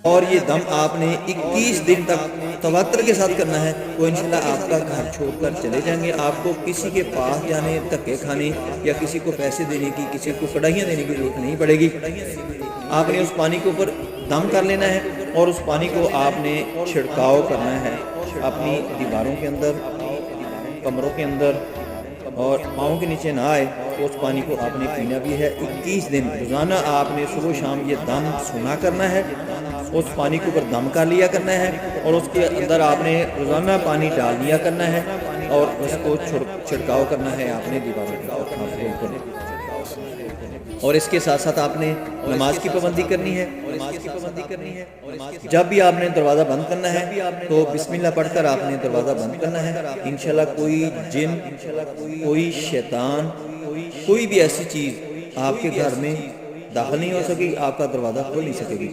اور یہ دم آپ نے 21 دن تک تواتر کے ساتھ کرنا ہے، تو انشاءاللہ آپ کا گھر چھوڑ کر چلے جائیں گے، آپ کو کسی کے پاس جانے، دھکے کھانے یا کسی کو پیسے دینے کی، کسی کو کڑھائیاں دینے کی ضرورت نہیں پڑے گی۔ آپ نے اس پانی کے اوپر دم کر لینا ہے اور اس پانی کو آپ نے چھڑکاؤ کرنا ہے اپنی دیواروں کے اندر، کمروں کے اندر، اور پاؤں کے نیچے نہ آئے، تو اس پانی کو آپ نے پینا بھی ہے۔ 21 دن روزانہ آپ نے صبح و شام یہ دم سنا کرنا ہے، اس پانی کے اوپر دم کر لیا کرنا ہے، اور اس کے اندر آپ نے روزانہ پانی ڈال دیا کرنا ہے، اور اس کو چھڑکاؤ کرنا ہے آپ نے دیواروں کے اوپر۔ اور اس کے ساتھ ساتھ آپ نے نماز کی پابندی کرنی ہے۔ جب بھی آپ نے دروازہ بند کرنا ہے تو بسم اللہ پڑھ کر آپ نے دروازہ بند کرنا ہے۔ انشاءاللہ کوئی جن، کوئی شیطان، کوئی بھی ایسی چیز آپ کے گھر میں داخل نہیں ہو سکے گی، آپ کا دروازہ کھول نہیں سکے گی۔